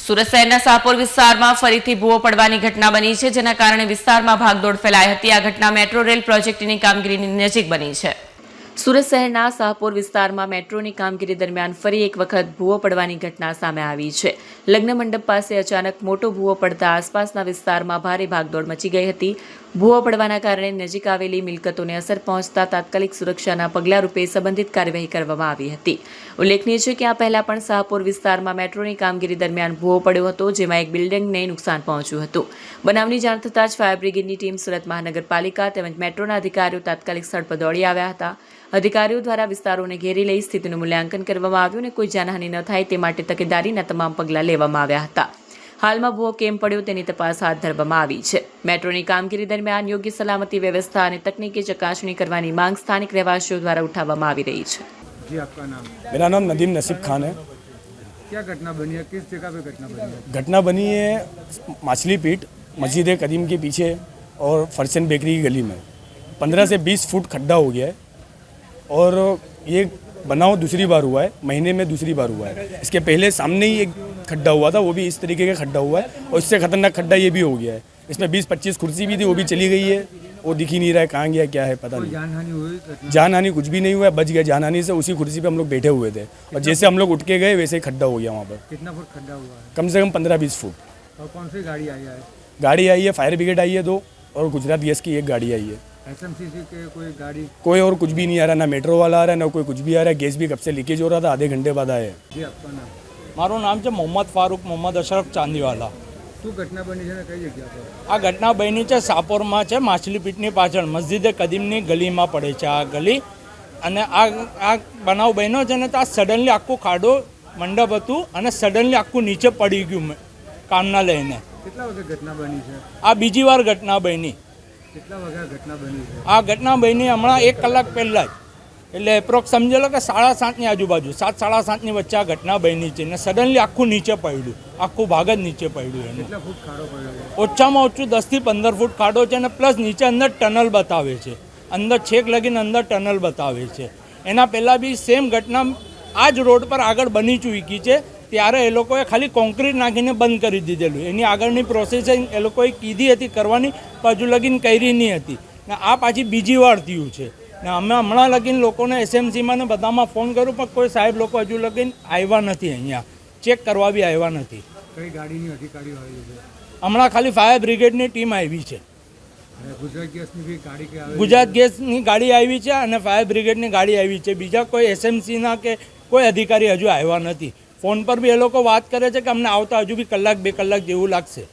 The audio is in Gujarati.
સુરત શહેરના શાહપુર વિસ્તારમાં ફરીથી ભૂવો પડવાની ઘટના બની છે, જેના કારણે વિસ્તારમાં ભાગદોડ ફેલાઈ હતી। આ ઘટના મેટ્રો રેલ પ્રોજેક્ટની કામગીરીની નજીક બની છે। સુરત શહેરના શાહપુર વિસ્તારમાં મેટ્રોની કામગીરી દરમિયાન ફરી એક વખત ભૂવો પડવાની ઘટના સામે આવી છે। લગ્ન મંડપ પાસે અચાનક મોટો ભૂવો પડતા આસપાસના વિસ્તારમાં ભારે ભાગદોડ મચી ગઈ હતી। ભૂવો પડવાના કારણે નજીક આવેલી મિલકતોને અસર પહોંચતા તાત્કાલિક સુરક્ષાના પગલાં રૂપે સંબંધિત કાર્યવાહી કરવામાં આવી હતી। ઉલ્લેખનીય છે કે આ પહેલા પણ શાહપુર વિસ્તારમાં મેટ્રોની કામગીરી દરમિયાન ભૂવો પડ્યો હતો, જેમાં એક બિલ્ડિંગને નુકસાન પહોંચ્યું હતું। બનાવની જાણ થતાં જ ફાયર બ્રિગેડની ટીમ સુરત મહાનગરપાલિકા તેમજ મેટ્રોના અધિકારીઓ તાત્કાલિક સ્થળ પર દોડી આવ્યા હતા। અધિકારીઓ દ્વારા વિસ્તારોને ઘેરી લઈ સ્થિતિનું મૂલ્યાંકન કરવામાં આવ્યું અને કોઈ જાનહાનિ ન થાય તે માટે તકેદારીના તમામ પગલાં લેવામાં આવ્યા હતા। હાલમાં ભૂવો કેમ પડ્યો તેની તપાસ હાથ ધરવામાં આવી છે। મેટ્રોની કામગીરી દરમિયાન યોગ્ય સલામતી વ્યવસ્થા અને તકનીકી ચકાસણી કરવાની માંગ સ્થાનિક રહેવાસીઓ દ્વારા ઉઠાવવામાં આવી રહી છે। जी, आपका नाम? मेरा नाम नदीम नसीब खान है। क्या घटना बनी है, किस जगह पे घटना बनी है? घटना बनी है माछली पीट मस्जिद कदीम के पीछे और फरसन बेकरी की गली में 15 से 20 फुट खड्डा हो गया है और ये बनाव दूसरी बार हुआ है, महीने में दूसरी बार हुआ है। इसके पहले सामने ही एक खड्डा हुआ था, वो भी इस तरीके का खड्डा हुआ है और इससे खतरनाक खड्डा ये भी हो गया है। इसमें 20-25 कुर्सी भी थी, वो भी चली गई है, वो दिख ही नहीं रहा है कहाँ गया क्या है पता नहीं। जानहानि हुई? जान हानि कुछ भी नहीं हुआ है, बच गया। जान हानि से उसी कुर्सी पे हम लोग बैठे हुए थे और जैसे हम लोग उठ के गए वैसे ही खड्डा हो गया वहाँ पर। कितना फुट खड्डा हुआ है? कम से कम 15-20 फुट। और कौन सी गाड़ी आई है? गाड़ी आई है, फायर ब्रिगेड आई है 2 और गुजरात गैस की एक गाड़ी आई है। एसएमसीसी के कोई गाड़ी? कोई और कुछ भी नहीं आ रहा, ना मेट्रो वाला आ रहा है, ना कोई कुछ भी आ रहा है। गैस भी कब से लीकेज हो रहा था, आधे घंटे बाद आया है। जी, आपका नाम? મારું નામ છે મોહમ્મદ ફારૂક મોહમ્મદ અશરફ ચાંદીવાલા। શું ઘટના બની છે ને કઈ જગ્યા પર? આ ઘટના બની છે શાહપુરમાં છે, માછલીપીટની પાછળ મસ્જિદે કદીમની ગલીમાં પડે છે આ ગલી। અને આ બનાવ બન્યો છે ને તો આ સડનલી આખું ખાડો મંડપ હતું અને સડનલી આખું નીચે પડી ગયું કામના લઈને। કેટલા વાગે ઘટના બની છે? આ બીજી વાર ઘટના બની। કેટલા વાગે ઘટના બની છે? આ ઘટના બની હમણાં 1 કલાક પહેલાં જ, એટલે એપ્રોક્સ સમજી લો કે 7:30ની આજુબાજુ, 7-7:30ની વચ્ચે આ ઘટના બની છે ને સડનલી આખું નીચે પડ્યું, આખું ભાગ જ નીચે પડ્યું એનું। કેટલા ફૂટ ખાડો પડ્યો છે? ઓછામાં ઓછું 10 થી 15 ફૂટ ખાડો છે અને પ્લસ નીચે અંદર ટનલ બતાવે છે, અંદર છેક લગીને અંદર ટનલ બતાવે છે। એના પહેલાં બી સેમ ઘટના આ જ રોડ પર આગળ બની ચૂકી છે, ત્યારે એ લોકોએ ખાલી કોન્ક્રીટ નાખીને બંધ કરી દીધેલું। એની આગળની પ્રોસેસિંગ એ લોકોએ કીધી હતી કરવાની, પણ હજુ લગીન કરી નહીં હતી ને આ પાછી બીજી વાર થયું છે ને અમે હમણાં લગીન લોકોને એસએમસીમાં ને બધામાં ફોન કર્યો પણ કોઈ સાહેબ લોકો હજુ લગીન આવ્યા નથી, અહીંયા ચેક કરવા બી આવ્યા નથી। કઈ ગાડીની અધિકારીઓ આવી છે? હમણાં ખાલી ફાયર બ્રિગેડની ટીમ આવી છે, અને ગુજરાત ગેસની બી ગાડી કે આવી? ગુજરાત ગેસની ગાડી આવી છે અને ફાયર બ્રિગેડની ગાડી આવી છે। બીજા કોઈ એસએમસીના કે કોઈ અધિકારી હજુ આવ્યા નથી। ફોન પર બી એ લોકો વાત કરે છે કે અમને આવતા હજુ બી 1-2 કલાક જેવું લાગશે।